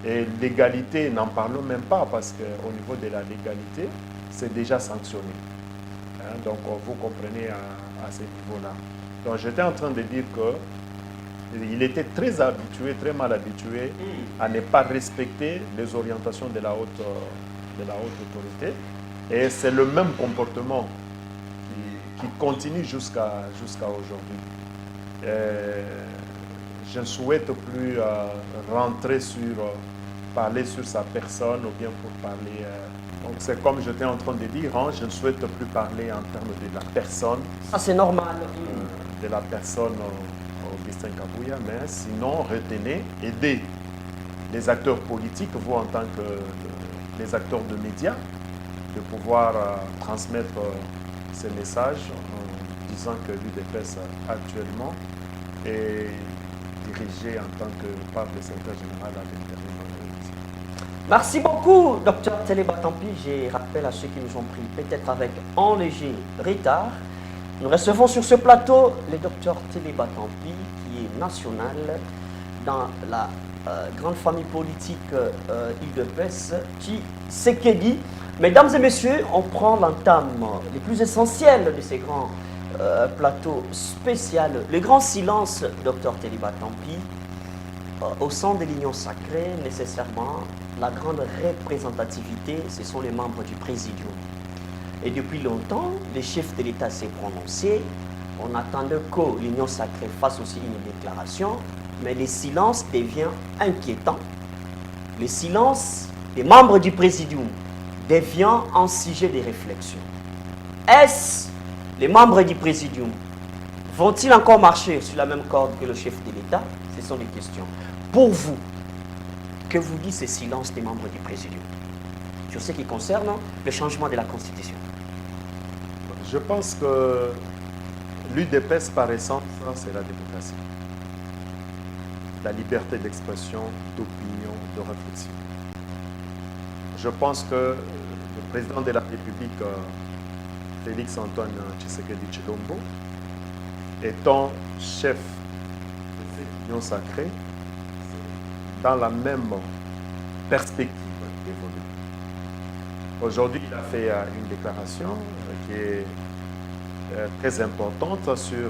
Et l'égalité, n'en parlons même pas parce qu'au niveau de la légalité, c'est déjà sanctionné. Hein, donc vous comprenez à ce niveau-là. Donc j'étais en train de dire qu'il était très habitué, très mal habitué à ne pas respecter les orientations de la haute autorité. Et c'est le même comportement qui continue jusqu'à aujourd'hui. Je ne souhaite plus rentrer parler sur sa personne ou bien pour parler. Donc c'est comme j'étais en train de dire, hein, je ne souhaite plus parler en termes de la personne. Ah, c'est normal. De la personne Augustin Kabuya, mais sinon retenez, aidez les acteurs politiques, vous en tant que les acteurs de médias, de pouvoir transmettre ces messages en disant que l'UDPS actuellement est dirigé en tant que par le secrétaire général à l'intérieur. Merci beaucoup, Dr Télé Batampi. Je rappelle à ceux qui nous ont pris peut-être avec un léger retard. Nous recevons sur ce plateau le Dr Télé Batampi, qui est national dans la grande famille politique UDPS, Tshisekedi. Mesdames et messieurs, on prend l'entame les plus essentiels de ces grands plateaux spéciaux. Le grand silence, Dr Télé Batampi, au sein de l'Union sacrée, nécessairement, la grande représentativité, ce sont les membres du Présidium. Et depuis longtemps, le chef de l'État s'est prononcé. On attendait que l'Union sacrée fasse aussi une déclaration, mais le silence devient inquiétant. Le silence des membres du Présidium devient un sujet de réflexion. Est-ce les membres du Présidium vont-ils encore marcher sur la même corde que le chef de l'État? Ce sont des questions. Pour vous, que vous dit ce silence des membres du Présidium sur ce qui concerne le changement de la Constitution? Je pense que l'UDPS, par essence, c'est la démocratie. La liberté d'expression, d'opinion, de réflexion. Je pense que le président de la République, Félix Antoine Tshisekedi Tshilombo, étant chef de cette union sacrée, dans la même perspective d'évoluer. Aujourd'hui, il a fait une déclaration qui est très importante sur,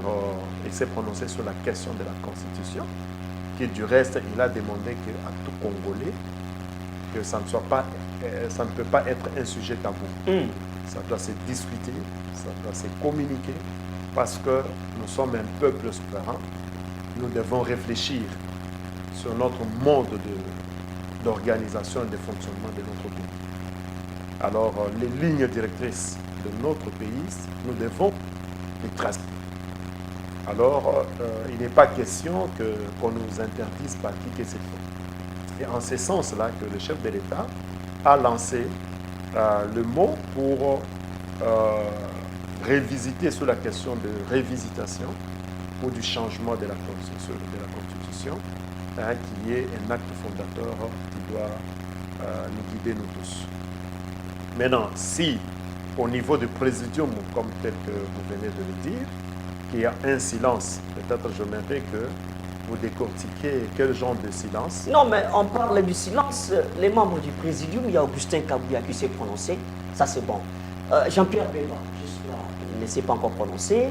il s'est prononcé sur la question de la Constitution, qui du reste, il a demandé à tout Congolais que ça ne peut pas être un sujet tabou. Ça doit se discuter, ça doit se communiquer, parce que nous sommes un peuple souverain. Nous devons réfléchir sur notre mode d'organisation et de fonctionnement de notre pays. Alors, les lignes directrices de notre pays, nous devons les tracer. Alors, il n'est pas question qu'on nous interdise par qui que ce soit. Et en ce sens-là que le chef de l'État a lancé le mot pour révisiter sur la question de révisitation ou du changement de la Constitution, qui est un acte fondateur qui doit nous guider nous tous. Maintenant, si au niveau du présidium, comme tel que vous venez de le dire, qu'il y a un silence, peut-être je m'aimerais que vous décortiquiez quel genre de silence. Non, mais on parle du silence. Les membres du présidium, il y a Augustin Kabuya qui s'est prononcé, ça c'est bon. Jean-Pierre Bemba, juste là, il ne s'est pas encore prononcé.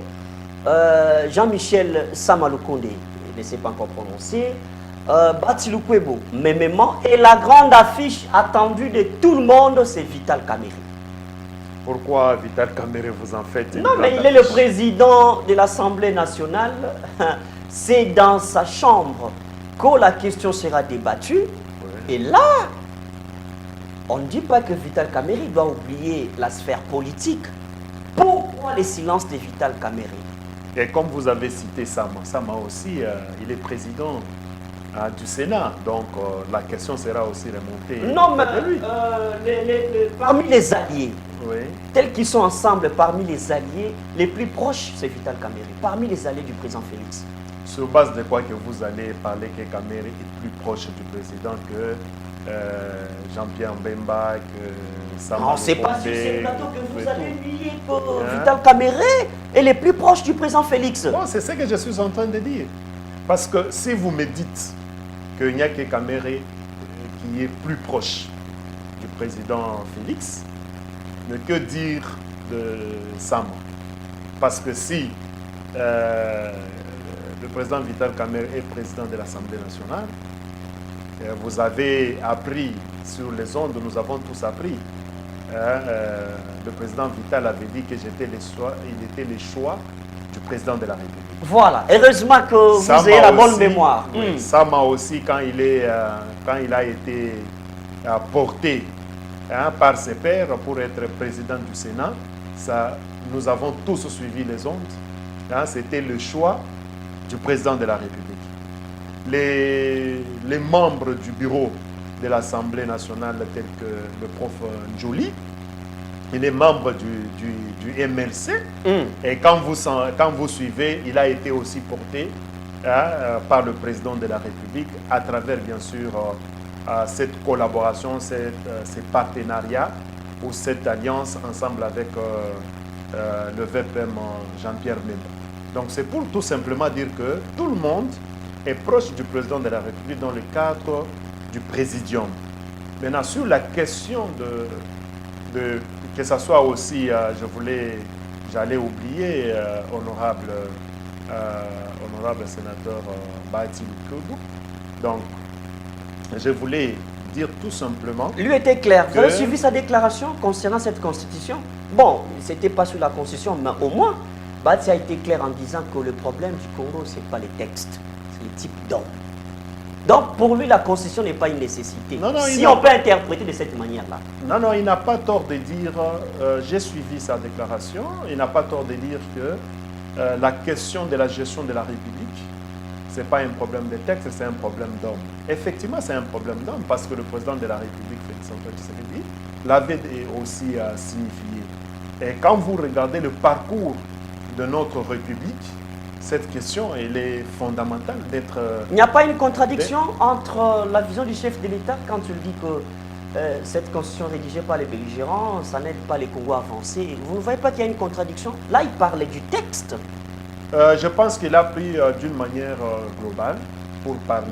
Jean-Michel Samaloukonde, il ne s'est pas encore prononcé. Batilou Kwebo, mémément. Et la grande affiche attendue de tout le monde, c'est Vital Kamerhe. Pourquoi Vital Kamerhe vous en faites? Non, mais il est le président de l'Assemblée nationale. C'est dans sa chambre que la question sera débattue. Oui. Et là, on ne dit pas que Vital Kamerhe doit oublier la sphère politique. Pourquoi le silence de Vital Kamerhe? Et comme vous avez cité Sama aussi, il est président du Sénat. Donc la question sera aussi remontée. Non, mais parmi les alliés, oui, tels qu'ils sont ensemble, parmi les alliés, les plus proches, c'est Vital Kamerhe. Parmi les alliés du président Félix. Sur base de quoi que vous allez parler que Kamerhe est plus proche du président que Jean-Pierre Bemba, que Sama? Non, c'est pas sur ces plateaux que vous allez lier que Vital Kamerhe est le plus proche du président Félix. Bon, c'est ce que je suis en train de dire. Parce que si vous me dites qu'il n'y a que Kamerhe qui est plus proche du président Félix. Mais que dire de Sama? Parce que si le président Vital Kamerhe est président de l'Assemblée nationale, vous avez appris sur les ondes, nous avons tous appris. Le président Vital avait dit que il était le choix du président de la République. Voilà, heureusement que vous avez la bonne mémoire. Oui, Sama aussi, quand il a été porté par ses pairs pour être président du Sénat, nous avons tous suivi les ondes. C'était le choix du président de la République. Les membres du bureau de l'Assemblée nationale, tels que le prof Njoli, il est membre du MLC. Et quand vous suivez, il a été aussi porté par le président de la République à travers, bien sûr, cette collaboration, ces partenariats ou cette alliance ensemble avec le VPM Jean-Pierre Bemba. Donc c'est pour tout simplement dire que tout le monde est proche du président de la République dans le cadre du présidium. Maintenant, sur la question que ce soit aussi, j'allais oublier, honorable sénateur Bahati Lukubu. Donc, je voulais dire tout simplement... Lui était clair. Vous avez suivi sa déclaration concernant cette constitution? Bon, ce n'était pas sur la constitution, mais au moins, Bahati a été clair en disant que le problème du Congo, ce n'est pas les textes, c'est le type d'homme. Donc, pour lui, la constitution n'est pas une nécessité. Si on peut interpréter de cette manière-là. Non, il n'a pas tort de dire, j'ai suivi sa déclaration, il n'a pas tort de dire que la question de la gestion de la République, ce n'est pas un problème de texte, c'est un problème d'homme. Effectivement, c'est un problème d'homme parce que le président de la République, Félix-Antoine Tshisekedi, l'avait aussi signifié. Et quand vous regardez le parcours de notre République, cette question, elle est fondamentale d'être... Il n'y a pas une contradiction entre la vision du chef de l'État quand il dit que cette constitution rédigée par les belligérants, ça n'aide pas les Congos à avancer. Vous ne voyez pas qu'il y a une contradiction? Là, il parlait du texte. Je pense qu'il a pris d'une manière globale pour parler...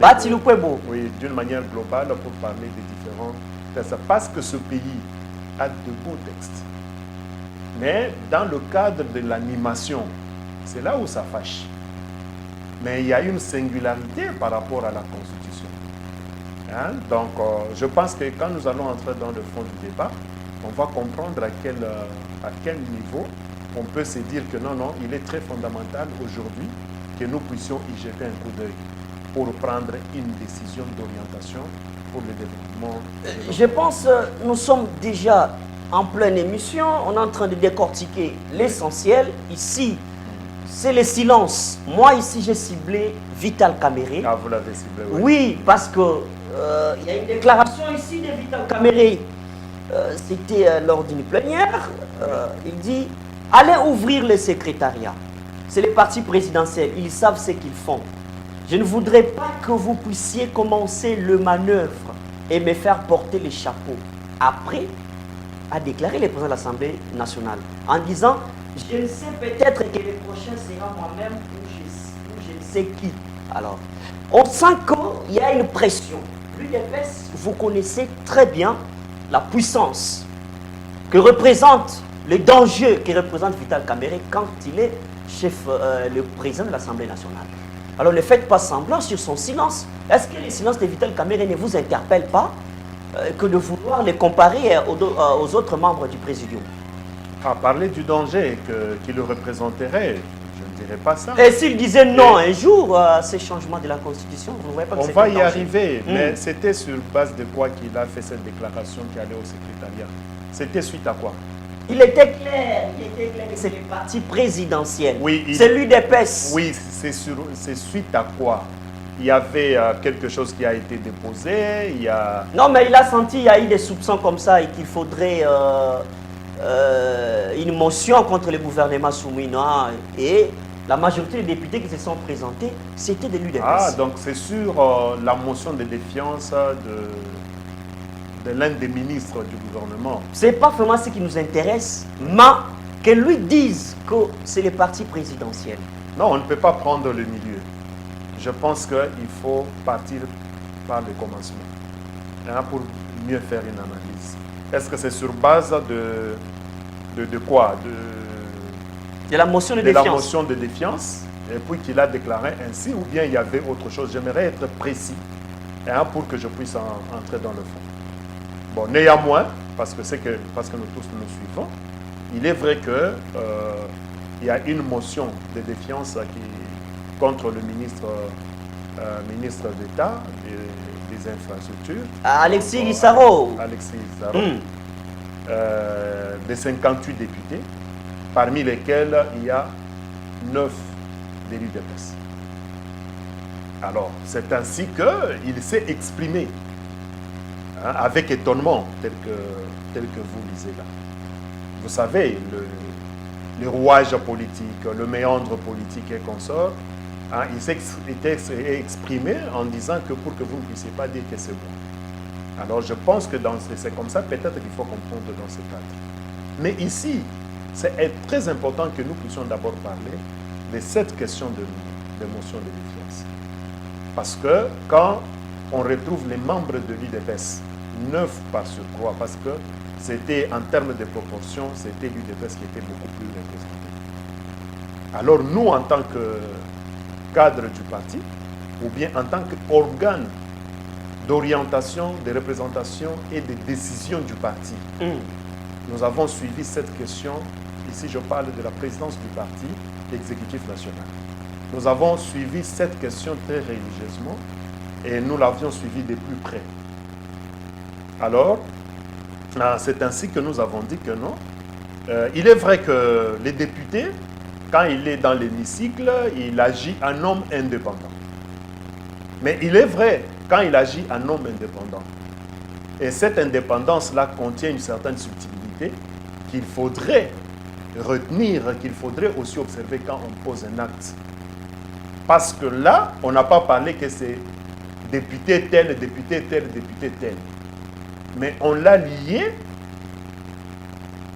Oui, d'une manière globale pour parler des différents textes. Parce que ce pays a de beaux textes. Mais dans le cadre de l'animation, c'est là où ça fâche. Mais il y a une singularité par rapport à la Constitution. Donc, je pense que quand nous allons entrer dans le fond du débat, on va comprendre à quel niveau on peut se dire que non, il est très fondamental aujourd'hui que nous puissions y jeter un coup d'œil pour prendre une décision d'orientation pour le développement. Je pense que nous sommes déjà en pleine émission, on est en train de décortiquer l'essentiel. Ici, c'est le silence. Moi, ici, j'ai ciblé Vital Kamerhe. Ah, vous l'avez ciblé, oui. Oui, parce que il y a une déclaration ici de Vital Kamerhe. C'était lors d'une plénière. Il dit, allez ouvrir le secrétariat. C'est les partis présidentiels. Ils savent ce qu'ils font. Je ne voudrais pas que vous puissiez commencer le manœuvre et me faire porter les chapeaux. Après, a déclaré le président de l'Assemblée nationale en disant, je ne sais peut-être que le prochain sera moi-même ou je ne sais qui. Alors, on sent qu'il y a une pression. L'UDPS, vous connaissez très bien la puissance que représente, le danger que représente Vital Kamerhe quand il est le président de l'Assemblée nationale. Alors ne faites pas semblant sur son silence. Est-ce que le silence de Vital Kamerhe ne vous interpelle pas que de vouloir les comparer aux autres membres du présidium? À parler du danger qui le représenterait, je ne dirais pas ça. Et s'il disait non un jour à ces changements de la Constitution, vous ne voyez pas que on va y arriver, mais c'était sur base de quoi qu'il a fait cette déclaration qui allait au secrétariat? C'était suite à quoi? Il était clair que c'est le parti présidentiel. Oui, c'est l'UDPS. Oui, c'est suite à quoi? Il y avait quelque chose qui a été déposé, il y a... Non, mais il a senti qu'il y a eu des soupçons comme ça et qu'il faudrait une motion contre le gouvernement Soumina. Et la majorité des députés qui se sont présentés, c'était de l'UDPS. Ah, donc c'est sur la motion de défiance de l'un des ministres du gouvernement. Ce n'est pas vraiment ce qui nous intéresse, mais que lui dise que c'est le parti présidentiel. Non, on ne peut pas prendre le milieu. Je pense qu'il faut partir par le commencement. hein, pour mieux faire une analyse. Est-ce que c'est sur base de quoi? De la motion de la défiance. motion de défiance, et puis qu'il a déclaré ainsi, ou bien il y avait autre chose. J'aimerais être précis, hein, pour que je puisse entrer dans le fond. Bon, néanmoins, parce que nous tous nous suivons, il est vrai que il y a une motion de défiance contre le ministre d'État des infrastructures. Alexis Guissaro. Alexis Guissaro. De 58 députés, parmi lesquels il y a 9 de l'UDPS. Alors, c'est ainsi qu'il s'est exprimé, hein, avec étonnement, tel que vous lisez là. Vous savez, le rouage politique, le méandre politique et consort, hein, il s'est exprimé en disant que pour que vous ne puissiez pas dire que c'est moi. Alors je pense que c'est comme ça, peut-être qu'il faut comprendre dans ce cadre. Mais ici, c'est très important que nous puissions d'abord parler de cette question de motion de défiance. Parce que quand on retrouve les membres de l'UDPS, 9 par surcroît, parce que c'était en termes de proportion, c'était l'UDPS qui était beaucoup plus représenté. Alors nous, en tant que cadre du parti, ou bien en tant qu'organe d'orientation, de représentation et de décision du parti, nous avons suivi cette question. Ici, je parle de la présidence du parti exécutif national. Nous avons suivi cette question très religieusement et nous l'avions suivie de plus près. Alors, c'est ainsi que nous avons dit que non. Il est vrai que les députés, quand il est dans l'hémicycle, il agit en homme indépendant. Mais il est vrai, quand il agit en homme indépendant, et cette indépendance-là contient une certaine subtilité qu'il faudrait retenir, qu'il faudrait aussi observer quand on pose un acte. Parce que là, on n'a pas parlé que c'est député tel, député tel, député tel. Mais on l'a lié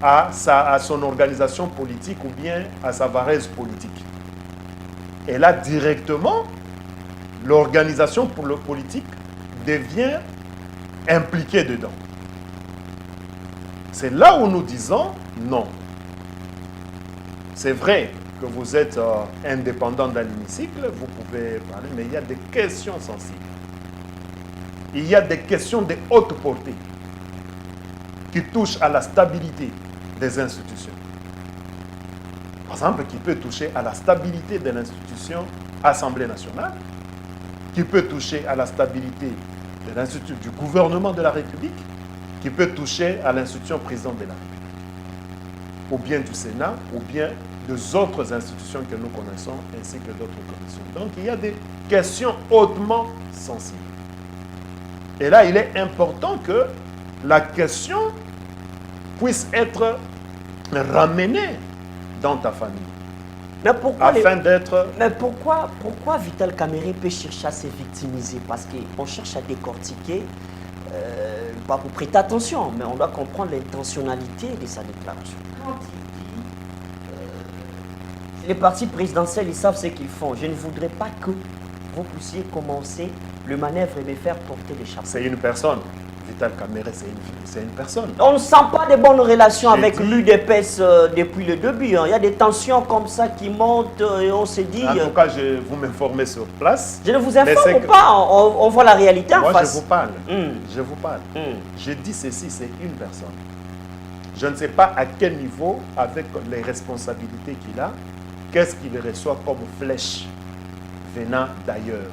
à son organisation politique ou bien à sa varèse politique. Et là, directement, l'organisation pour le politique devient impliquée dedans. C'est là où nous disons non. C'est vrai que vous êtes indépendant dans l'hémicycle, vous pouvez parler, mais il y a des questions sensibles. Il y a des questions de haute portée qui touchent à la stabilité des institutions. Par exemple, qui peut toucher à la stabilité de l'institution Assemblée nationale, qui peut toucher à la stabilité de l'institution du gouvernement de la République, qui peut toucher à l'institution président de la République, ou bien du Sénat, ou bien des autres institutions que nous connaissons, ainsi que d'autres commissions. Donc, il y a des questions hautement sensibles. Et là, il est important que la question puisse être ramenée dans ta famille. Mais pourquoi, pourquoi Vital Kamerhe peut chercher à se victimiser? Parce qu'on cherche à décortiquer, pas pour prêter attention, mais on doit comprendre l'intentionnalité de sa déclaration. Quand il dit les partis présidentiels, ils savent ce qu'ils font. Je ne voudrais pas que vous puissiez commencer le manœuvre et me faire porter les chapeaux. C'est une personne. Vital Kamerhe, c'est une personne. On ne sent pas de bonnes relations avec l'UDPS depuis le début. Hein. Il y a des tensions comme ça qui montent et on se dit... En tout cas, vous m'informez sur place. Je ne vous informe pas, on voit la réalité en face. Je vous parle. Je vous parle. Je dis ceci, c'est une personne. Je ne sais pas à quel niveau, avec les responsabilités qu'il a, qu'est-ce qu'il reçoit comme flèche venant d'ailleurs.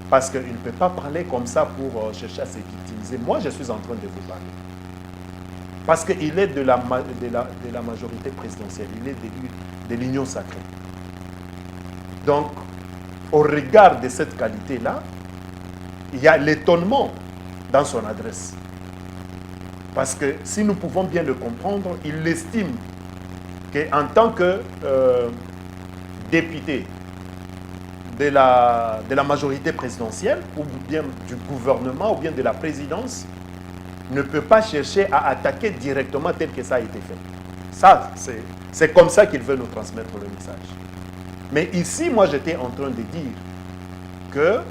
Parce qu'il ne peut pas parler comme ça pour chercher à se victimiser. Moi, je suis en train de vous parler. Parce qu'il est de la majorité présidentielle. Il est de l'union sacrée. Donc, au regard de cette qualité-là, il y a l'étonnement dans son adresse. Parce que si nous pouvons bien le comprendre, il estime qu'en tant que député, de la majorité présidentielle, ou bien du gouvernement, ou bien de la présidence, ne peut pas chercher à attaquer directement tel que ça a été fait. Ça, c'est comme ça qu'il veut nous transmettre le message. Mais ici, moi, j'étais en train de dire que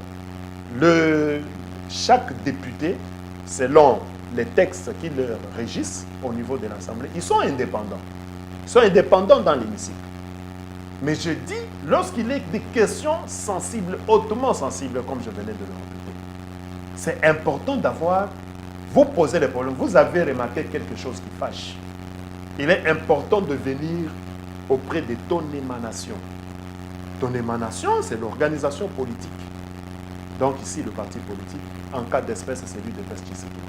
chaque député selon les textes qui leur régissent au niveau de l'Assemblée, ils sont indépendants. Ils sont indépendants dans l'hémicycle. Mais je dis, lorsqu'il est des questions sensibles, hautement sensibles, comme je venais de le répéter, c'est important d'avoir, vous posez les problèmes, vous avez remarqué quelque chose qui fâche. Il est important de venir auprès de ton émanation. Ton émanation, c'est l'organisation politique. Donc ici, le parti politique, en cas d'espèce, c'est celui de Tshisekedi.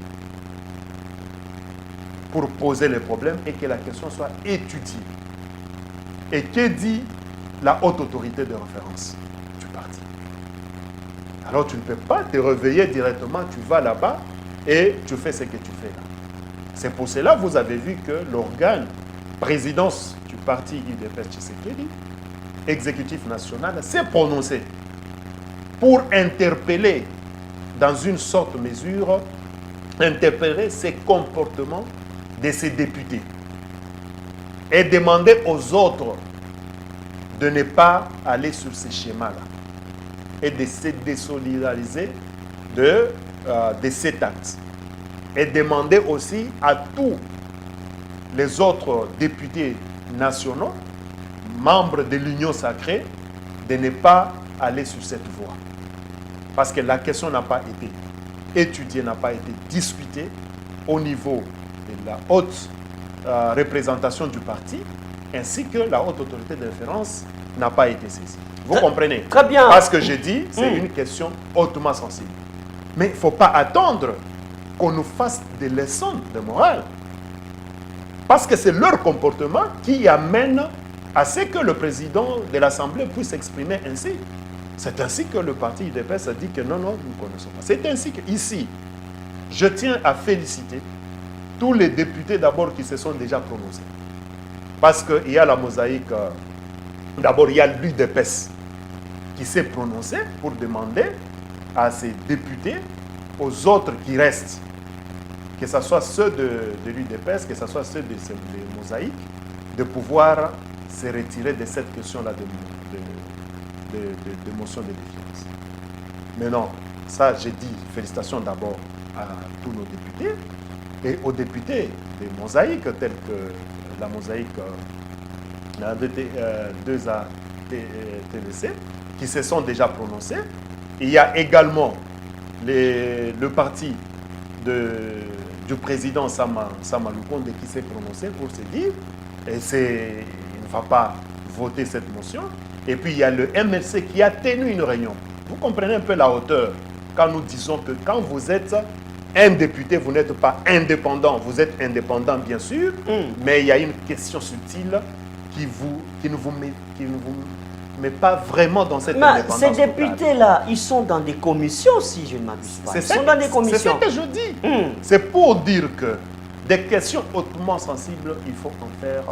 Pour poser les problèmes et que la question soit étudiée. Et que dit la haute autorité de référence du parti? Alors tu ne peux pas te réveiller directement, tu vas là-bas et tu fais ce que tu fais là. C'est pour cela que vous avez vu que l'organe présidence du parti UDPS Tshisekedi, exécutif national, s'est prononcé pour interpeller, dans une sorte de mesure, interpeller ces comportements de ces députés et demander aux autres de ne pas aller sur ces schémas-là et de se désolidariser de cet acte. Et demander aussi à tous les autres députés nationaux, membres de l'Union sacrée, de ne pas aller sur cette voie. Parce que la question n'a pas été étudiée, n'a pas été discutée au niveau de la haute représentation du parti, ainsi que la haute autorité de référence n'a pas été saisie. Vous comprenez? Très bien. Parce que j'ai dit, c'est une question hautement sensible. Mais il ne faut pas attendre qu'on nous fasse des leçons de morale. Parce que c'est leur comportement qui amène à ce que le président de l'Assemblée puisse s'exprimer ainsi. C'est ainsi que le parti UDPS a dit que non, nous ne connaissons pas. C'est ainsi que ici, je tiens à féliciter tous les députés d'abord qui se sont déjà prononcés. Parce qu'il y a la mosaïque, d'abord il y a l'UDPS qui s'est prononcé pour demander à ces députés, aux autres qui restent, que ce soit ceux de l'UDPS, que ce soit ceux des mosaïques, de pouvoir se retirer de cette question-là de motion de défiance. Mais non, ça j'ai dit félicitations d'abord à tous nos députés et aux députés des mosaïques tels que la mosaïque, la 2A TVC, qui se sont déjà prononcés. Il y a également le parti du président Sama Lukonde qui s'est prononcé pour se dire il ne va pas voter cette motion. Et puis il y a le MLC qui a tenu une réunion. Vous comprenez un peu la hauteur quand nous disons que quand vous êtes un député, vous n'êtes pas indépendant. Vous êtes indépendant, bien sûr, mais il y a une question subtile qui ne vous met pas vraiment dans cette indépendance. Ces députés-là, ils sont dans des commissions, si je ne m'abuse pas. Ils sont dans des commissions. C'est ce que je dis. C'est pour dire que des questions hautement sensibles, il faut en faire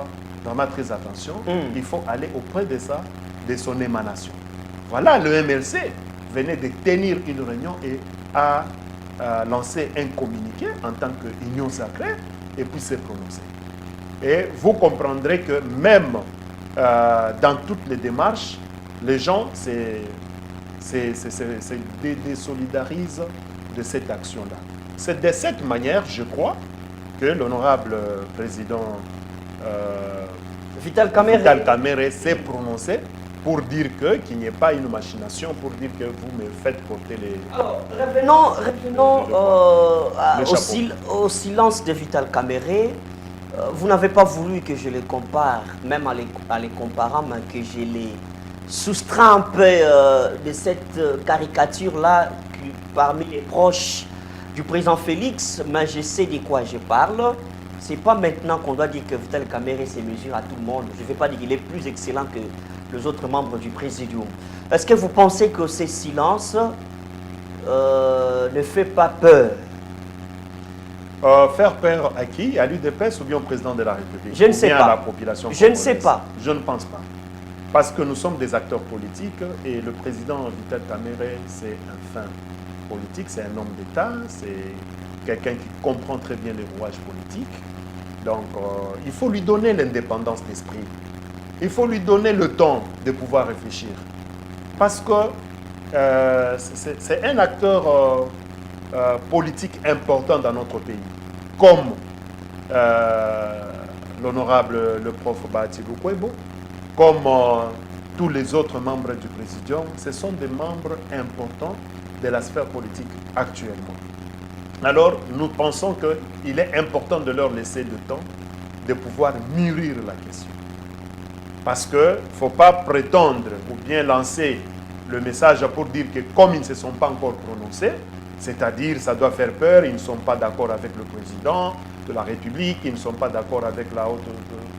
vraiment très attention. Il faut aller auprès de ça, de son émanation. Voilà, le MLC venait de tenir une réunion et a lancé un communiqué en tant qu'union sacrée et puis s'est prononcé. Et vous comprendrez que même dans toutes les démarches, les gens se désolidarisent de cette action-là. C'est de cette manière, je crois, que l'honorable président Vital Kamerhe s'est prononcé pour dire qu'il n'y ait pas une machination, pour dire que vous me faites porter les... Alors, revenons au silence de Vital Kamerhe. Vous n'avez pas voulu que je les compare, même en les comparant, mais que je les soustrais un peu de cette caricature-là parmi les proches du président Félix, mais je sais de quoi je parle. Ce n'est pas maintenant qu'on doit dire que Vital Kamerhe se mesure à tout le monde. Je ne vais pas dire qu'il est plus excellent que les autres membres du présidium. Est-ce que vous pensez que ces silences ne fait pas peur? Faire peur à qui? À l'UDPS ou bien au président de la République? Je ne sais pas. pas. À la population Je ne sais pas. Je ne pense pas. Parce que nous sommes des acteurs politiques et le président Vital Kamerhe, c'est un fin politique, c'est un homme d'État, c'est quelqu'un qui comprend très bien les rouages politiques. Donc, il faut lui donner l'indépendance d'esprit. Il faut lui donner le temps de pouvoir réfléchir. Parce que c'est un acteur politiques importants dans notre pays, comme l'honorable le prof Bahati Lukwebo, comme tous les autres membres du Présidium, ce sont des membres importants de la sphère politique actuellement. Alors, nous pensons qu'il est important de leur laisser le temps de pouvoir mûrir la question. Parce qu'il ne faut pas prétendre ou bien lancer le message pour dire que comme ils ne se sont pas encore prononcés, c'est-à-dire ça doit faire peur, ils ne sont pas d'accord avec le président de la République, ils ne sont pas d'accord avec la haute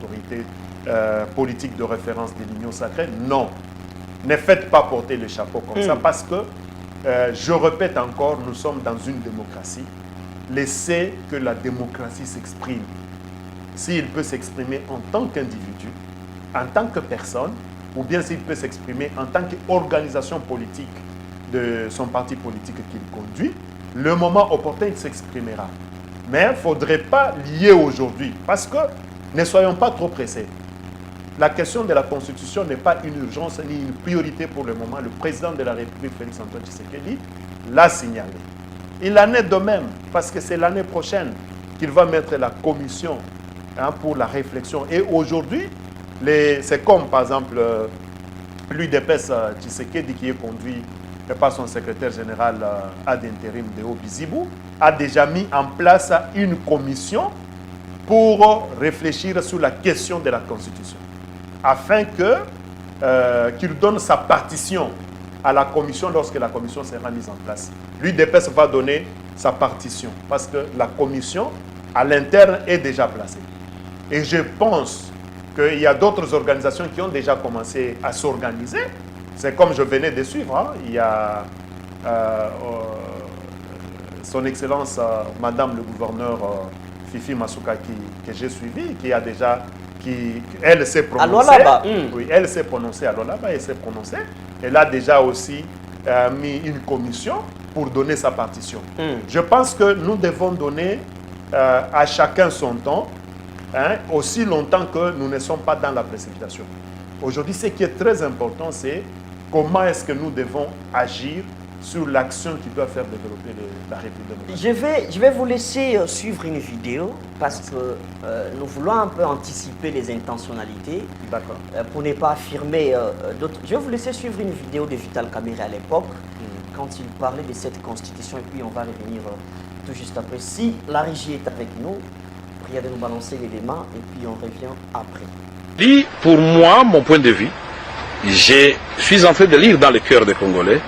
autorité politique de référence de l'Union sacrée. Non, ne faites pas porter le chapeau comme ça parce que, je répète encore, nous sommes dans une démocratie. Laissez que la démocratie s'exprime. S'il peut s'exprimer en tant qu'individu, en tant que personne, ou bien s'il peut s'exprimer en tant qu'organisation politique de son parti politique qu'il conduit, le moment opportun, il s'exprimera. Mais il ne faudrait pas lier aujourd'hui, parce que ne soyons pas trop pressés. La question de la Constitution n'est pas une urgence ni une priorité pour le moment. Le président de la République, Félix Antoine Tshisekedi, l'a signalé. Il en est de même, parce que c'est l'année prochaine qu'il va mettre la commission pour la réflexion. Et aujourd'hui, c'est comme par exemple l'UDPS Tshisekedi qui est conduit par son secrétaire général ad intérim Deo Bizibou, a déjà mis en place une commission pour réfléchir sur la question de la Constitution, afin qu'il donne sa partition à la commission lorsque la commission sera mise en place. L'UDPS va donner sa partition, parce que la commission, à l'interne, est déjà placée. Et je pense qu'il y a d'autres organisations qui ont déjà commencé à s'organiser. C'est comme je venais de suivre. Il y a son Excellence, Madame le gouverneur Fifi Masuka, que j'ai suivi, qui a déjà... elle s'est prononcée. Oui, elle s'est prononcée à Lualaba, elle s'est prononcée. Elle a déjà aussi mis une commission pour donner sa partition. Je pense que nous devons donner à chacun son temps, aussi longtemps que nous ne sommes pas dans la précipitation. Aujourd'hui, ce qui est très important, c'est comment est-ce que nous devons agir sur l'action qui doit faire développer la République. Je vais vous laisser suivre une vidéo parce que nous voulons un peu anticiper les intentionnalités pour ne pas affirmer d'autres. Je vais vous laisser suivre une vidéo de Vital Kamerhe à l'époque quand il parlait de cette constitution et puis on va revenir tout juste après. Si la régie est avec nous, priez de nous balancer l'élément et puis on revient après. Pour moi, mon point de vue, je suis en train de lire dans le cœur des Congolais.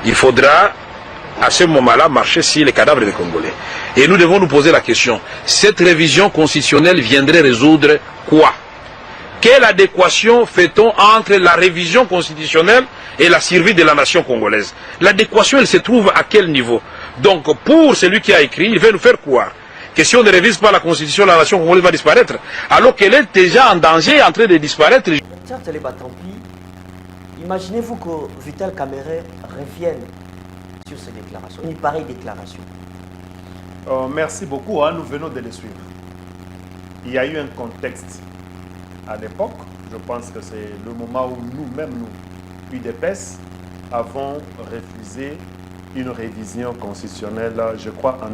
Il faudra à ce moment-là marcher sur les cadavres des Congolais. Et nous devons nous poser la question, cette révision constitutionnelle viendrait résoudre quoi? Quelle adéquation fait-on entre la révision constitutionnelle et la survie de la nation congolaise? L'adéquation, elle se trouve à quel niveau? Donc pour celui qui a écrit, il veut nous faire quoi? Que si on ne révise pas la constitution, la nation congolaise va disparaître, alors qu'elle est déjà en danger, en train de disparaître. Dr Téléba Tampi, imaginez-vous que Vital Kamerhe revienne sur ces déclarations, une pareille déclaration. Merci beaucoup, nous venons de les suivre. Il y a eu un contexte à l'époque, je pense que c'est le moment où nous-mêmes, nous, UDPS, avons refusé une révision constitutionnelle, je crois en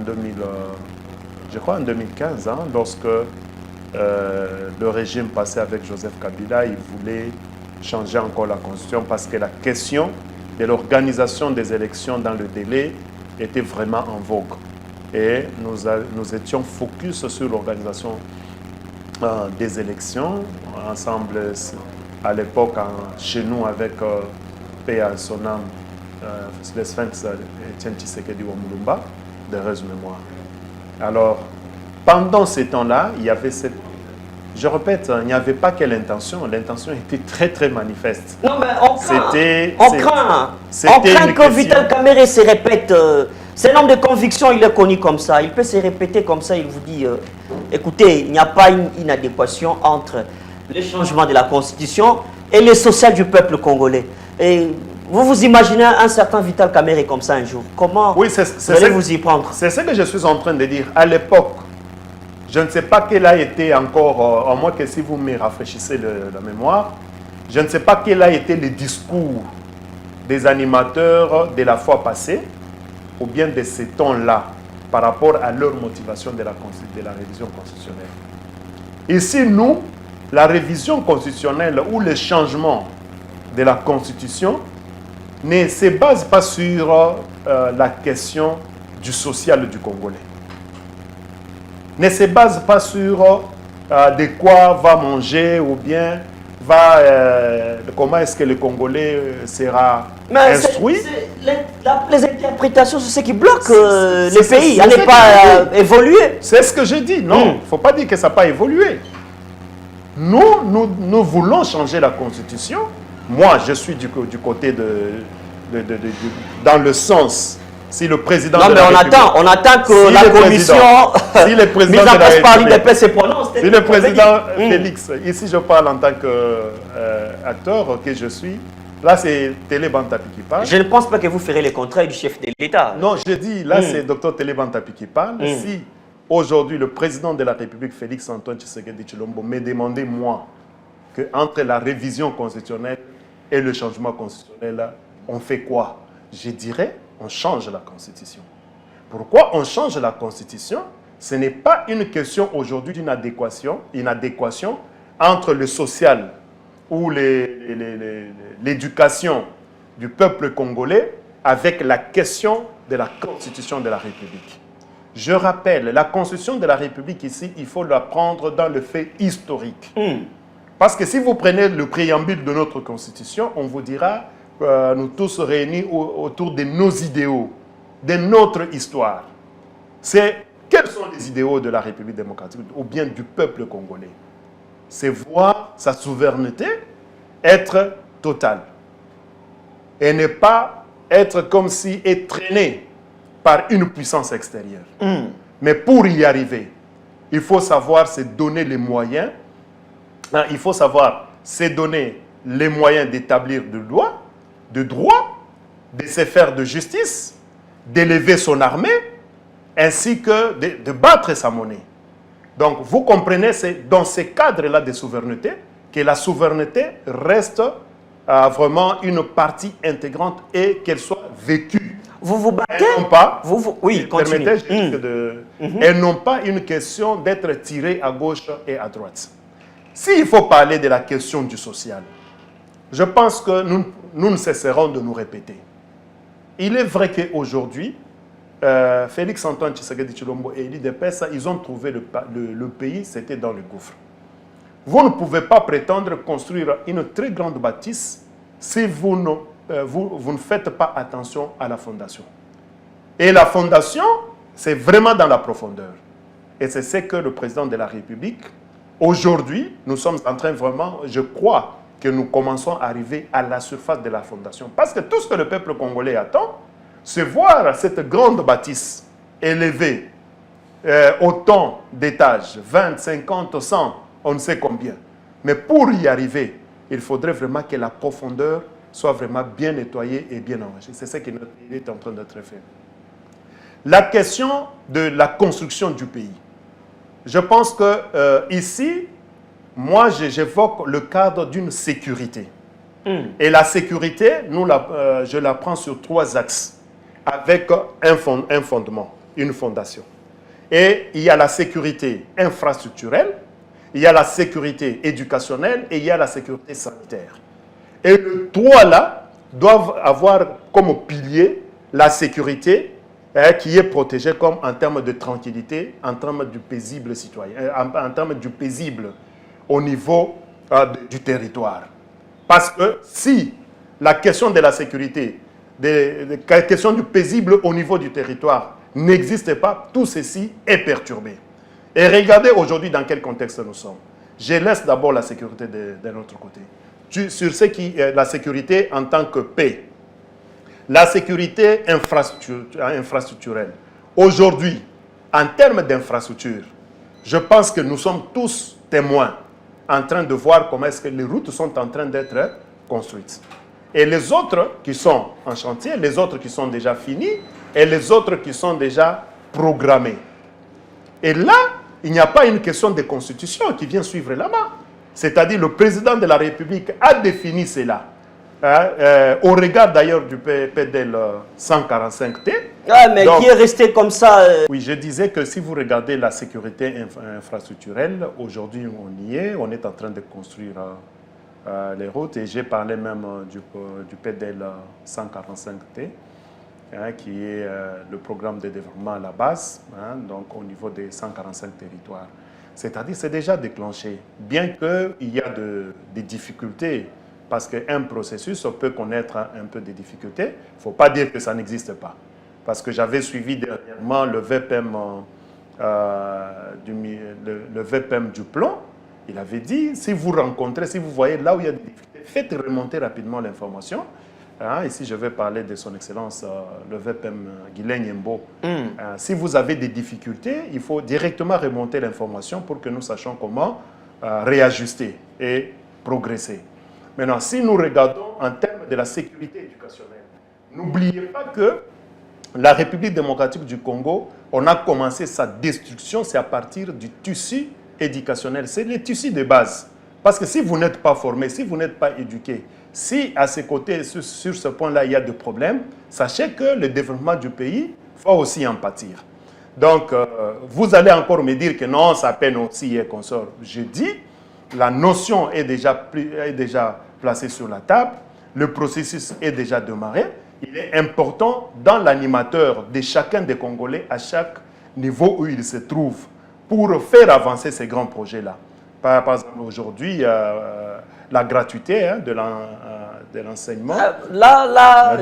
2015, lorsque le régime passé avec Joseph Kabila, il voulait changer encore la constitution parce que la question de l'organisation des élections dans le délai était vraiment en vogue. Et nous étions focus sur l'organisation des élections, ensemble à l'époque chez nous avec paix à son âme, le Sphinx Etienne Tshisekedi Wamulumba, de heureuse mémoire. Alors, pendant ces temps-là, il y avait cette... Je répète, il n'y avait pas quelle intention. L'intention était très, très manifeste. Non, mais on craint que Vital Kamerhe se répète. C'est un homme de conviction, il est connu comme ça. Il peut se répéter comme ça, il vous dit, écoutez, il n'y a pas une inadéquation entre le changement de la Constitution et le social du peuple congolais. Et vous vous imaginez un certain Vital Kamerhe comme ça un jour. Comment vous allez vous y prendre? C'est ce que je suis en train de dire. À l'époque, je ne sais pas quel a été encore, à moins que si vous me rafraîchissez la mémoire, je ne sais pas quel a été le discours des animateurs de la fois passée ou bien de ces tons-là par rapport à leur motivation de la révision constitutionnelle. Ici, nous, la révision constitutionnelle ou le changement de la Constitution ne se base pas sur la question du social du Congolais. Ne se base pas sur de quoi va manger ou bien comment est-ce que le Congolais sera instruit. Les interprétations, c'est ce qui bloque les pays à ne pas évoluer. C'est ce que j'ai dit. Non, il ne faut pas dire que ça n'a pas évolué. Nous voulons changer la Constitution. Moi, je suis du côté dans le sens. Si le président non, de mais la on attend que la commission si le président mise en de la place par République l'UDP se prononce. si le président Félix, ici je parle en tant qu'acteur que je suis, là c'est Télé Bantapi qui parle. Je ne pense pas que vous ferez le contraire du chef de l'État. Non, je dis, là c'est Dr Télé Bantapi qui parle. Si aujourd'hui le président de la République Félix Antoine Tshisekedi Tshilombo me demandait moi que entre la révision constitutionnelle et le changement constitutionnel, on fait quoi? Je dirais, on change la Constitution. Pourquoi on change la Constitution? Ce n'est pas une question aujourd'hui d'une adéquation entre le social ou l'éducation du peuple congolais avec la question de la Constitution de la République. Je rappelle, la Constitution de la République ici, il faut la prendre dans le fait historique. Parce que si vous prenez le préambule de notre Constitution, on vous dira, nous tous réunis autour de nos idéaux, de notre histoire. Quels sont les idéaux de la République démocratique ou bien du peuple congolais? C'est voir sa souveraineté être totale et ne pas être comme si traîné par une puissance extérieure. Mais pour y arriver, il faut savoir se donner les moyens, il faut savoir se donner les moyens d'établir de droit, de se faire de justice, d'élever son armée, ainsi que de battre sa monnaie. Donc, vous comprenez, c'est dans ces cadres-là de souveraineté que la souveraineté reste vraiment une partie intégrante et qu'elle soit vécue. Vous vous battez? Elles n'ont pas, oui, continuez. Elles n'ont pas une question d'être tirées à gauche et à droite. S'il faut parler de la question du social, je pense que nous ne cesserons de nous répéter. Il est vrai qu'aujourd'hui, Félix Antoine Tshisekedi Tshilombo et l'UDPS, ils ont trouvé le pays, c'était dans le gouffre. Vous ne pouvez pas prétendre construire une très grande bâtisse si vous ne faites pas attention à la fondation. Et la fondation, c'est vraiment dans la profondeur. Et c'est ce que le président de la République, aujourd'hui, nous sommes en train vraiment, je crois, que nous commençons à arriver à la surface de la fondation. Parce que tout ce que le peuple congolais attend, c'est voir cette grande bâtisse élevée autant d'étages, 20, 50, 100, on ne sait combien. Mais pour y arriver, il faudrait vraiment que la profondeur soit vraiment bien nettoyée et bien enrichie. C'est ce qu'il est en train d'être fait. La question de la construction du pays. Je pense que ici, moi, j'évoque le cadre d'une sécurité. Et la sécurité, je la prends sur 3 axes, avec un fondement, une fondation. Et il y a la sécurité infrastructurelle, il y a la sécurité éducationnelle et il y a la sécurité sanitaire. Et les 3 là doivent avoir comme pilier la sécurité qui est protégée comme en termes de tranquillité, en termes du paisible citoyen, en termes du paisible au niveau du territoire. Parce que si la question de la sécurité, la question du paisible au niveau du territoire n'existe pas, tout ceci est perturbé. Et regardez aujourd'hui dans quel contexte nous sommes. Je laisse d'abord la sécurité de notre côté. Sur ce qui est la sécurité en tant que paix. La sécurité infrastructurelle. Aujourd'hui, en termes d'infrastructure, je pense que nous sommes tous témoins en train de voir comment est-ce que les routes sont en train d'être construites. Et les autres qui sont en chantier, les autres qui sont déjà finis, et les autres qui sont déjà programmés. Et là, il n'y a pas une question de constitution qui vient suivre là-bas. C'est-à-dire le président de la République a défini cela au regard d'ailleurs du PDL 145T. Ah, mais donc, qui est resté comme ça Oui, je disais que si vous regardez la sécurité infrastructurelle, aujourd'hui on y est, on est en train de construire les routes et j'ai parlé même du PDL 145T. Qui est le programme de développement à la base, donc au niveau des 145 territoires. C'est-à-dire c'est déjà déclenché, bien qu'il y a des difficultés, parce qu'un processus peut connaître un peu de difficultés. Il ne faut pas dire que ça n'existe pas. Parce que j'avais suivi dernièrement le VPM, le VPM du plan. Il avait dit, si vous rencontrez, si vous voyez là où il y a des difficultés, faites remonter rapidement l'information. Ici, je vais parler de son Excellence, le VPM Guilain Yembo. Si vous avez des difficultés, il faut directement remonter l'information pour que nous sachions comment réajuster et progresser. Maintenant, si nous regardons en termes de la sécurité éducationnelle, n'oubliez pas que la République démocratique du Congo, on a commencé sa destruction, c'est à partir du tissu éducationnel. C'est le tissu de base. Parce que si vous n'êtes pas formé, si vous n'êtes pas éduqué, si à ses côtés, sur ce point-là, il y a des problèmes, sachez que le développement du pays va aussi en pâtir. Donc, vous allez encore me dire que non, ça peine aussi et qu'on sort. Je dis, la notion est déjà placée sur la table, le processus est déjà démarré. Il est important dans l'animateur de chacun des Congolais à chaque niveau où il se trouve pour faire avancer ces grands projets-là. Par exemple, aujourd'hui, la gratuité de l'enseignement. Là,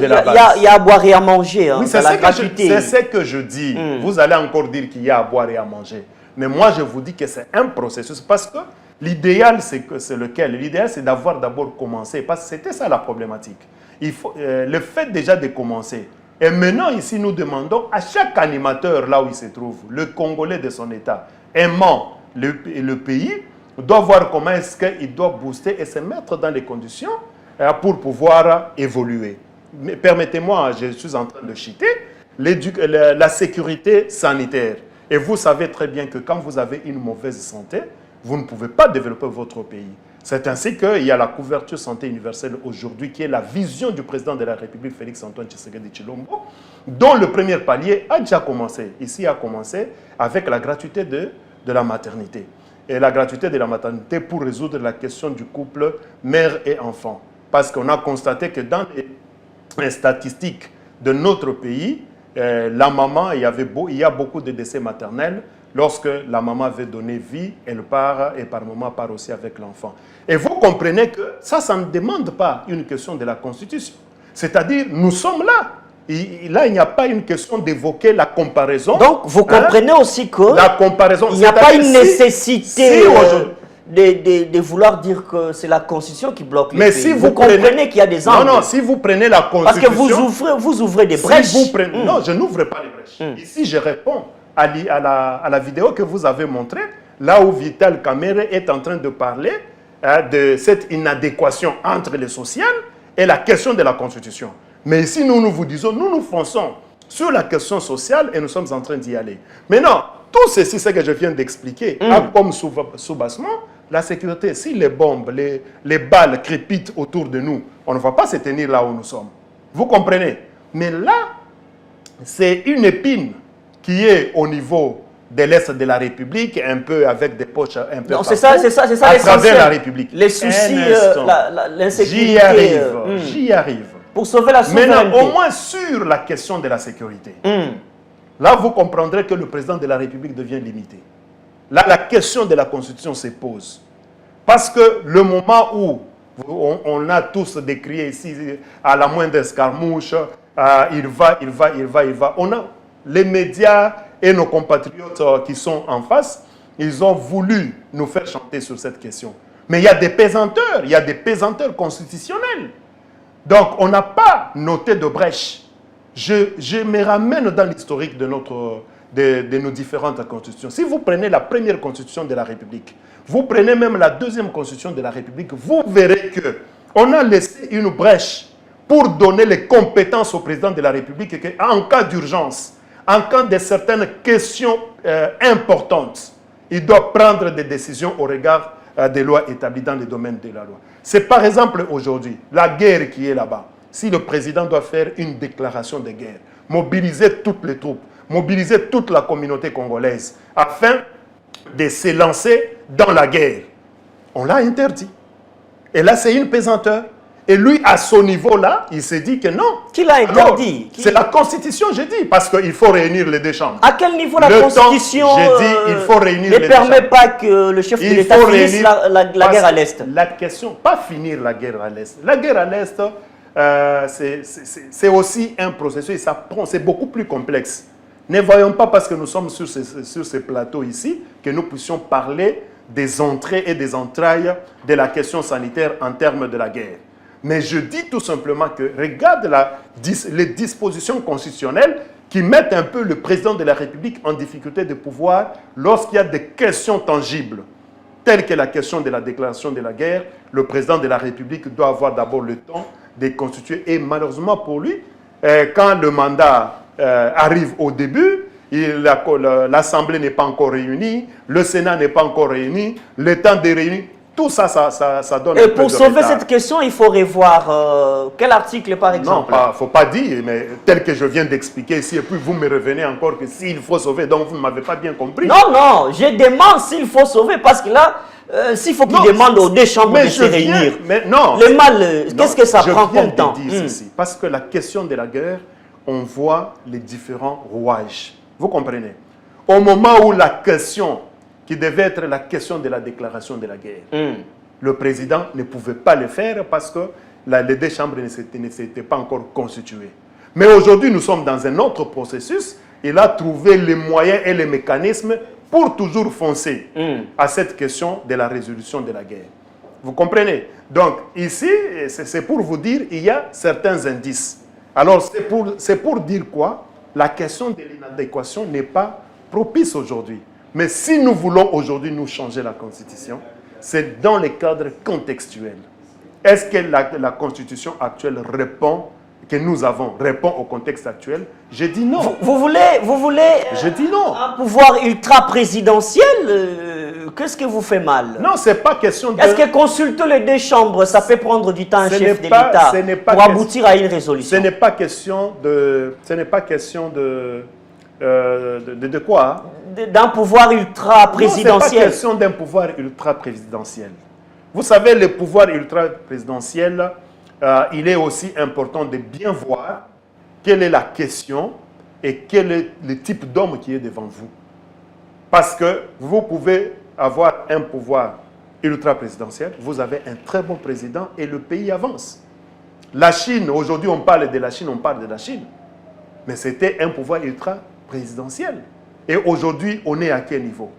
il y a à boire et à manger. Oui, c'est ce que je dis. Vous allez encore dire qu'il y a à boire et à manger. Mais moi, je vous dis que c'est un processus. Parce que l'idéal, c'est lequel? L'idéal, c'est d'avoir d'abord commencé. Parce que c'était ça la problématique. Le fait déjà de commencer. Et maintenant, ici, nous demandons à chaque animateur, là où il se trouve, le Congolais de son État, aimant le pays, doit voir comment est-ce qu'il doit booster et se mettre dans les conditions pour pouvoir évoluer. Mais permettez-moi, je suis en train de citer la sécurité sanitaire. Et vous savez très bien que quand vous avez une mauvaise santé, vous ne pouvez pas développer votre pays. C'est ainsi qu'il y a la couverture santé universelle aujourd'hui, qui est la vision du président de la République, Félix-Antoine Tshisekedi Tshilombo, dont le premier palier a déjà commencé. Ici, a commencé avec la gratuité de la maternité. Et la gratuité de la maternité pour résoudre la question du couple mère et enfant. Parce qu'on a constaté que dans les statistiques de notre pays, la maman, il y a beaucoup de décès maternels. Lorsque la maman veut donner vie, elle part et par moment part aussi avec l'enfant. Et vous comprenez que ça ne demande pas une question de la Constitution. C'est-à-dire, nous sommes là. Là, il n'y a pas une question d'évoquer la comparaison. Donc, vous comprenez aussi que la comparaison, il n'y a pas une nécessité de vouloir dire que c'est la Constitution qui bloque les pays. Si vous comprenez qu'il y a des angles. Non, si vous prenez la Constitution... Parce que vous ouvrez des brèches. Non, je n'ouvre pas les brèches. Ici, je réponds à la vidéo que vous avez montrée, là où Vital Kamerhe est en train de parler de cette inadéquation entre le social et la question de la Constitution. Mais ici, nous vous disons, nous fonçons sur la question sociale et nous sommes en train d'y aller. Maintenant, tout ceci, c'est ce que je viens d'expliquer, comme sous-bassement, la sécurité. Si les bombes, les balles crépitent autour de nous, on ne va pas se tenir là où nous sommes. Vous comprenez? Mais là, c'est une épine qui est au niveau de l'Est de la République, un peu avec des poches un peu c'est ça à travers la République. Les soucis, l'insécurité. J'y arrive. Pour sauver la souveraineté. Maintenant, au moins sur la question de la sécurité. Là, vous comprendrez que le président de la République devient limité. Là, la question de la Constitution se pose. Parce que le moment où on a tous décrié ici, à la moindre escarmouche, il va. On a les médias et nos compatriotes qui sont en face, ils ont voulu nous faire chanter sur cette question. Mais il y a des pesanteurs constitutionnels. Donc, on n'a pas noté de brèche. Je me ramène dans l'historique de nos différentes constitutions. Si vous prenez la première constitution de la République, vous prenez même la deuxième constitution de la République, vous verrez qu'on a laissé une brèche pour donner les compétences au président de la République et qu'en cas d'urgence, en cas de certaines questions importantes, il doit prendre des décisions au regard des lois établies dans les domaines de la loi. C'est par exemple aujourd'hui, la guerre qui est là-bas. Si le président doit faire une déclaration de guerre, mobiliser toutes les troupes, mobiliser toute la communauté congolaise, afin de se lancer dans la guerre, on l'a interdit. Et là, c'est une pesanteur. Et lui, à son niveau-là, il s'est dit que non. Qui l'a interdit? C'est la Constitution, j'ai dit, parce qu'il faut réunir les deux chambres. À quel niveau la Constitution il faut réunir ne permet pas que le chef de l'État finisse la guerre à l'Est? La question, pas finir la guerre à l'Est. La guerre à l'Est, c'est aussi un processus, c'est beaucoup plus complexe. Ne voyons pas, parce que nous sommes sur ces plateaux ici, que nous puissions parler des entrées et des entrailles de la question sanitaire en termes de la guerre. Mais je dis tout simplement que regarde les dispositions constitutionnelles qui mettent un peu le président de la République en difficulté de pouvoir lorsqu'il y a des questions tangibles, telles que la question de la déclaration de la guerre. Le président de la République doit avoir d'abord le temps de constituer. Et malheureusement pour lui, quand le mandat arrive au début, l'Assemblée n'est pas encore réunie, le Sénat n'est pas encore réuni, le temps de réunir, tout ça, ça donne un peu de retard. Et pour sauver cette question, il faut revoir quel article, par exemple? Non, il ne faut pas dire, mais tel que je viens d'expliquer ici, et puis vous me revenez encore que s'il faut sauver, donc vous ne m'avez pas bien compris. Non, non, je demande s'il faut sauver, parce que là, s'il faut qu'il demande aux deux chambres de se réunir, mais non, le mal, qu'est-ce que ça prend comme temps? Parce que la question de la guerre, on voit les différents rouages. Vous comprenez? Au moment où la question qui devait être la question de la déclaration de la guerre, le président ne pouvait pas le faire parce que les deux chambres ne s'étaient pas encore constituées. Mais aujourd'hui, nous sommes dans un autre processus. Il a trouvé les moyens et les mécanismes pour toujours foncer à cette question de la résolution de la guerre. Vous comprenez? Donc, ici, c'est pour vous dire, il y a certains indices. Alors, c'est pour dire quoi? La question de l'inadéquation n'est pas propice aujourd'hui. Mais si nous voulons aujourd'hui nous changer la Constitution, c'est dans les cadres contextuels. Est-ce que la Constitution actuelle que nous avons répond au contexte actuel? Je dis non. Vous voulez je dis non. Un pouvoir ultra-présidentiel? Qu'est-ce que vous fait mal? Non, c'est pas question de... Est-ce que consulter les deux chambres, ça peut prendre du temps à un chef de l'État pour aboutir à une résolution? Ce n'est pas question de... Ce n'est pas question de quoi? D'un pouvoir ultra-présidentiel. Non, ce n'est pas question d'un pouvoir ultra-présidentiel. Vous savez, le pouvoir ultra-présidentiel, il est aussi important de bien voir quelle est la question et quel est le type d'homme qui est devant vous. Parce que vous pouvez avoir un pouvoir ultra-présidentiel, vous avez un très bon président et le pays avance. La Chine, aujourd'hui on parle de la Chine, on parle de la Chine. Mais c'était un pouvoir ultra-présidentiel. Et aujourd'hui, on est à quel niveau?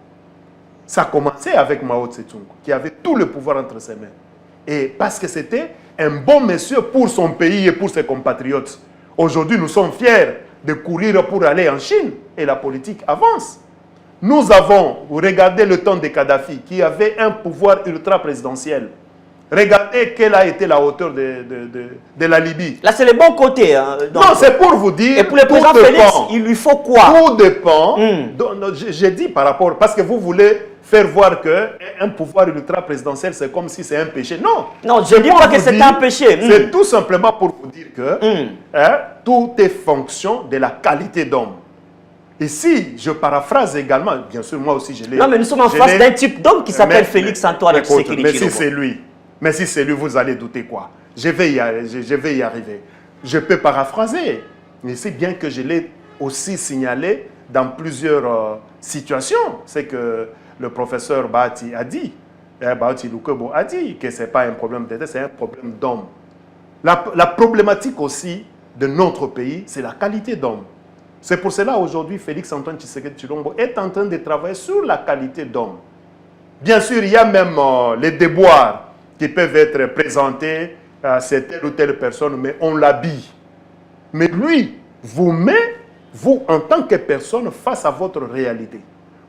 Ça a commencé avec Mao Tse-tung, qui avait tout le pouvoir entre ses mains. Et parce que c'était un bon monsieur pour son pays et pour ses compatriotes. Aujourd'hui, nous sommes fiers de courir pour aller en Chine. Et la politique avance. Nous avons, regardez le temps de Kadhafi, qui avait un pouvoir ultra-présidentiel. Regardez quelle a été la hauteur de la Libye. Là, c'est le bon côté. Hein, non, c'est pour vous dire... Et pour le président Félix, il lui faut quoi? Tout dépend. J'ai dit par rapport... Parce que vous voulez faire voir qu'un pouvoir ultra-présidentiel, c'est comme si c'est un péché. Non. Non, je ne dis pas que c'est un péché. C'est tout simplement pour vous dire que tout est fonction de la qualité d'homme. Et si je paraphrase également, bien sûr, moi aussi je l'ai... Non, mais nous sommes en face d'un type d'homme qui s'appelle Félix Antoine Tshisekedi. Mais si c'est lui... Mais si c'est lui, vous allez douter quoi? Je vais y arriver. Je peux paraphraser. Mais c'est bien que je l'ai aussi signalé dans plusieurs situations. C'est que le professeur Bahati a dit, Bahati Lukebo a dit que ce n'est pas un problème d'État, c'est un problème d'homme. La problématique aussi de notre pays, c'est la qualité d'homme. C'est pour cela aujourd'hui, Félix Antoine Tshisekedi Tshilombo est en train de travailler sur la qualité d'homme. Bien sûr, il y a même les déboires qui peuvent être présentés à telle ou telle personne, mais on l'habille. Mais lui vous met, vous en tant que personne, face à votre réalité,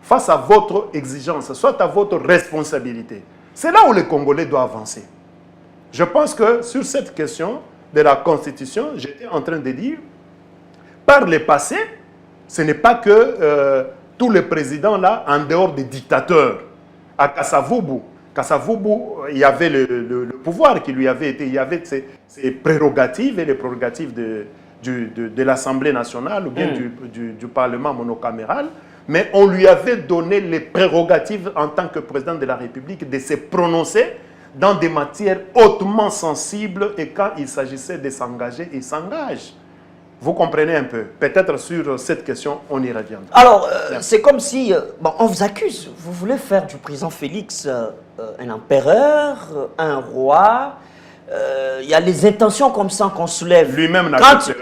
face à votre exigence, soit à votre responsabilité. C'est là où les Congolais doivent avancer. Je pense que sur cette question de la Constitution, j'étais en train de dire, par le passé, ce n'est pas que tous les présidents là, en dehors des dictateurs, à Kasavubu, Kasavubu, il y avait le pouvoir qui lui avait été, il y avait ses prérogatives et les prérogatives de l'Assemblée nationale ou bien du Parlement monocaméral, mais on lui avait donné les prérogatives en tant que président de la République de se prononcer dans des matières hautement sensibles et quand il s'agissait de s'engager, il s'engage. Vous comprenez un peu. Peut-être sur cette question, on y reviendra. Alors, c'est comme si, bon, on vous accuse, vous voulez faire du président Félix un empereur, un roi. Il y a les intentions comme ça qu'on soulève. Lui-même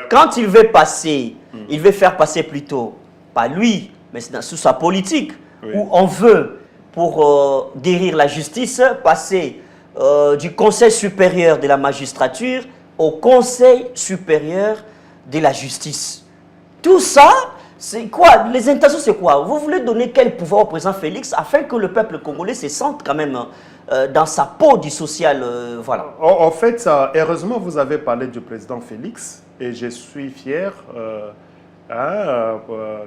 quand il veut passer, il veut faire passer plutôt, pas lui, mais sous sa politique, où on veut, pour guérir la justice, passer du Conseil supérieur de la magistrature au Conseil supérieur de la justice. Tout ça, c'est quoi? Les intentions, c'est quoi? Vous voulez donner quel pouvoir au président Félix afin que le peuple congolais se sente quand même dans sa peau du social, voilà. En fait, heureusement, vous avez parlé du président Félix et je suis fier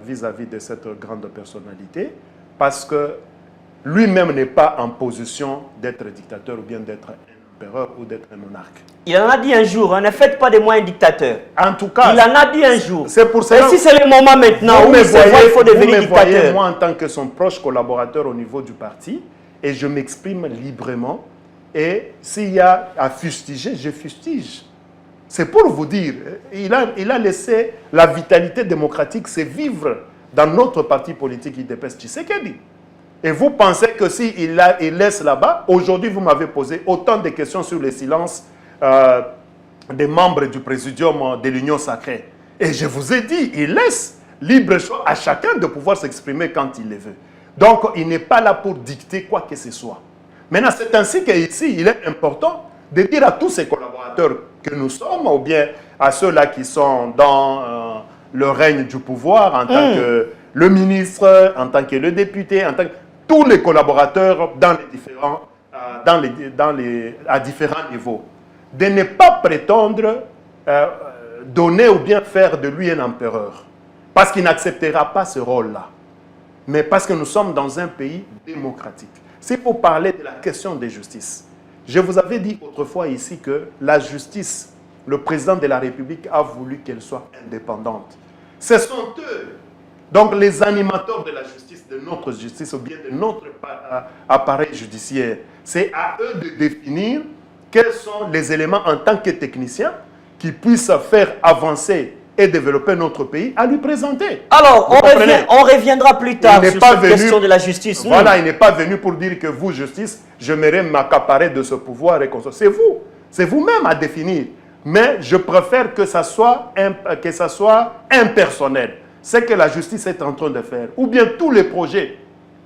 vis-à-vis de cette grande personnalité parce que lui-même n'est pas en position d'être dictateur ou bien d'être un empereur ou d'être un monarque. Il en a dit un jour, ne faites pas de moi un dictateur. En tout cas, il en a dit un jour. C'est pour ça. Et si c'est le moment maintenant où il faut devenir dictateur. Voyez, moi, en tant que son proche collaborateur au niveau du parti, et je m'exprime librement. Et s'il y a à fustiger, je fustige. C'est pour vous dire, il a laissé la vitalité démocratique se vivre dans notre parti politique UDPS Tshisekedi. Et vous pensez que s'il laisse là-bas, aujourd'hui vous m'avez posé autant de questions sur le silence des membres du présidium de l'Union sacrée. Et je vous ai dit, il laisse libre choix à chacun de pouvoir s'exprimer quand il le veut. Donc il n'est pas là pour dicter quoi que ce soit. Maintenant, c'est ainsi qu'ici, il est important de dire à tous ses collaborateurs que nous sommes, ou bien à ceux-là qui sont dans le règne du pouvoir, en tant que le ministre, en tant que le député, en tant que tous les collaborateurs dans les différents, à différents niveaux, de ne pas prétendre donner ou bien faire de lui un empereur, parce qu'il n'acceptera pas ce rôle-là, mais parce que nous sommes dans un pays démocratique. C'est pour parler de la question de justice. Je vous avais dit autrefois ici que la justice, le président de la République a voulu qu'elle soit indépendante. Ce sont eux, donc les animateurs de la justice, de notre justice ou bien de notre appareil judiciaire. C'est à eux de définir quels sont les éléments en tant que techniciens qui puissent faire avancer et développer notre pays à lui présenter. Alors, on reviendra plus tard sur cette question de la justice. Voilà, il n'est pas venu pour dire que vous, justice, j'aimerais m'accaparer de ce pouvoir et comme ça. C'est vous. C'est vous-même à définir. Mais je préfère que ça soit impersonnel. C'est que la justice est en train de faire. Ou bien tous les projets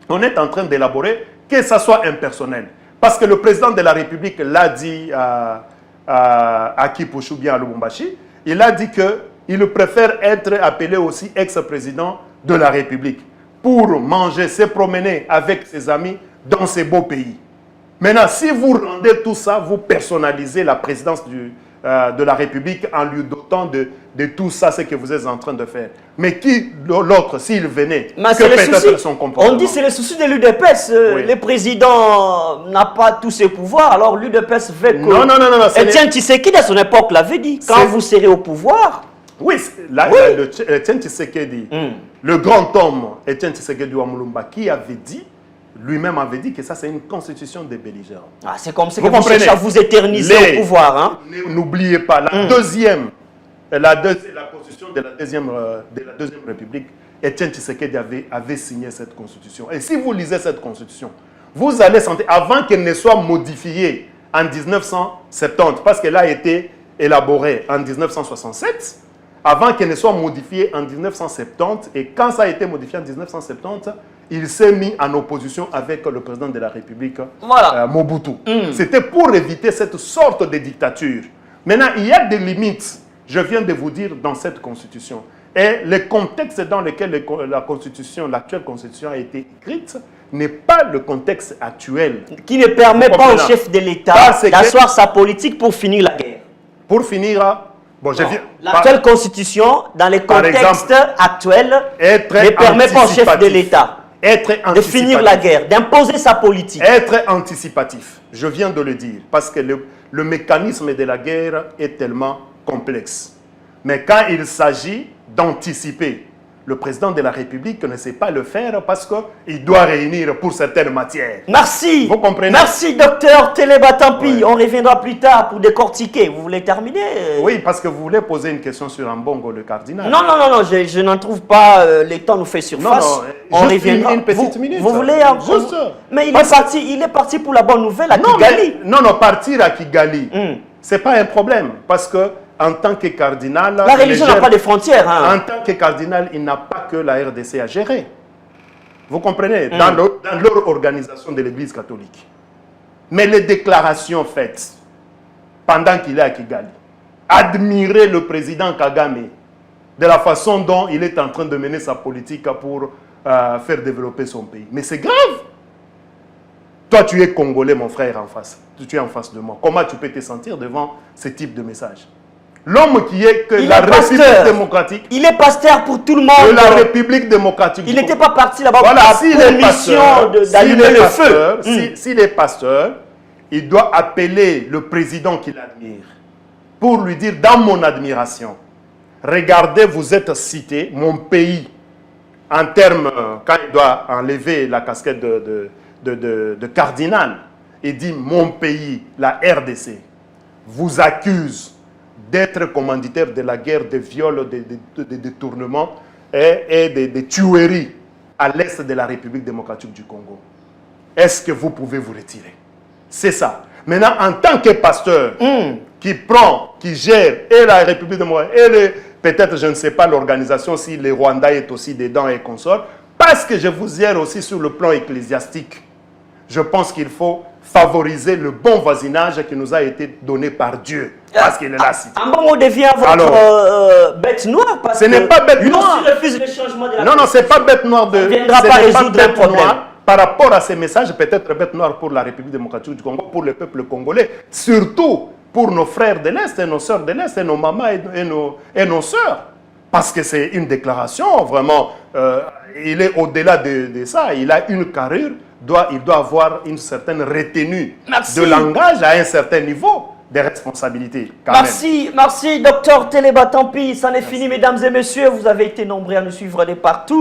qu'on est en train d'élaborer, que ça soit impersonnel. Parce que le président de la République l'a dit à Kipushi ou bien à Lubumbashi, il a dit qu'il préfère être appelé aussi ex-président de la République pour manger, se promener avec ses amis dans ces beaux pays. Maintenant, si vous rendez tout ça, vous personnalisez la présidence de la République en lui dotant de tout ça, ce que vous êtes en train de faire. Mais qui, l'autre, s'il venait, que peut-être son comportement? On dit que c'est le souci de l'UDPS. Oui. Le président n'a pas tous ses pouvoirs, alors l'UDPS veut que... Non. Etienne Tshisekedi, à son époque, l'avait dit. Quand vous serez au pouvoir... Oui, Etienne Tshisekedi, le grand homme Etienne Tshisekedi Wamulumba, qui avait dit, lui-même avait dit que ça c'est une constitution des belligérants. Ah, c'est comme ça que vous cherchez à vous éterniser au pouvoir. Hein? N'oubliez pas, la constitution de la deuxième République, Etienne Tshisekedi avait signé cette constitution. Et si vous lisez cette constitution, vous allez sentir, avant qu'elle ne soit modifiée en 1970, parce qu'elle a été élaborée en 1967, avant qu'elle ne soit modifiée en 1970, et quand ça a été modifié en 1970, il s'est mis en opposition avec le président de la République, Mobutu. C'était pour éviter cette sorte de dictature. Maintenant, il y a des limites, je viens de vous dire, dans cette constitution. Et le contexte dans lequel l'actuelle constitution a été écrite n'est pas le contexte actuel. Qui ne permet pas au chef de l'État d'asseoir sa politique pour finir la guerre. Pour finir... Bon, l'actuelle constitution, dans le contexte actuel, ne permet pas au chef de l'État. Être de finir la guerre, d'imposer sa politique. Être anticipatif, je viens de le dire, parce que le mécanisme de la guerre est tellement complexe. Mais quand il s'agit d'anticiper, le président de la République ne sait pas le faire parce qu'il doit réunir pour certaines matières. Merci. Vous comprenez? Merci, docteur Téléba Tampi. Ouais. On reviendra plus tard pour décortiquer. Vous voulez terminer? Oui, parce que vous voulez poser une question sur Ambongo, le cardinal. Non, non, non, non, je n'en trouve pas. Le temps nous fait surface. Non, on juste reviendra. une petite minute. Vous voulez Juste. Mais il est parti pour la bonne nouvelle à Non, Kigali. non, partir à Kigali, c'est pas un problème. Parce que en tant que cardinal... La religion n'a pas de frontières. Hein. En tant que cardinal, il n'a pas que la RDC à gérer. Vous comprenez? Dans leur organisation de l'Église catholique. Mais les déclarations faites pendant qu'il est à Kigali, admirer le président Kagame de la façon dont il est en train de mener sa politique pour faire développer son pays. Mais c'est grave. Toi, tu es Congolais, mon frère, en face. Tu es en face de moi. Comment tu peux te sentir devant ce type de message? L'homme qui est que la République démocratique. Il est pasteur pour tout le monde. De la République démocratique. Il n'était pas parti là-bas voilà, pour la mission d'allumer le feu. S'il est pasteur, il doit appeler le président qu'il admire pour lui dire, dans mon admiration, regardez, vous êtes cité, mon pays, en termes, quand il doit enlever la casquette de cardinal, il dit, mon pays, la RDC, vous accuse d'être commanditaire de la guerre, des viols, des détournements et des tueries à l'est de la République démocratique du Congo. Est-ce que vous pouvez vous retirer? C'est ça. Maintenant, en tant que pasteur qui prend, qui gère et la République démocratique et peut-être, je ne sais pas, l'organisation, si le Rwanda est aussi dedans et consort, parce que je vous gère aussi sur le plan ecclésiastique. Je pense qu'il faut favoriser le bon voisinage qui nous a été donné par Dieu. Parce qu'il est là cité. Ambongo devient votre bête noire. Parce ce n'est pas bête noire. Lui refuse le changement de la non, ce n'est pas bête noire. ne viendra pas résoudre le problème. Par rapport à ces messages, peut-être bête noire pour la République démocratique du Congo, pour le peuple congolais, surtout pour nos frères de l'Est et nos sœurs de l'Est et nos mamans et nos sœurs. Parce que c'est une déclaration, vraiment, il est au-delà de ça. Il a une carrure, il doit avoir une certaine retenue de langage à un certain niveau de responsabilité. Merci, docteur Téléba Tampi. Ça n'est fini, mesdames et messieurs. Vous avez été nombreux à nous suivre de partout.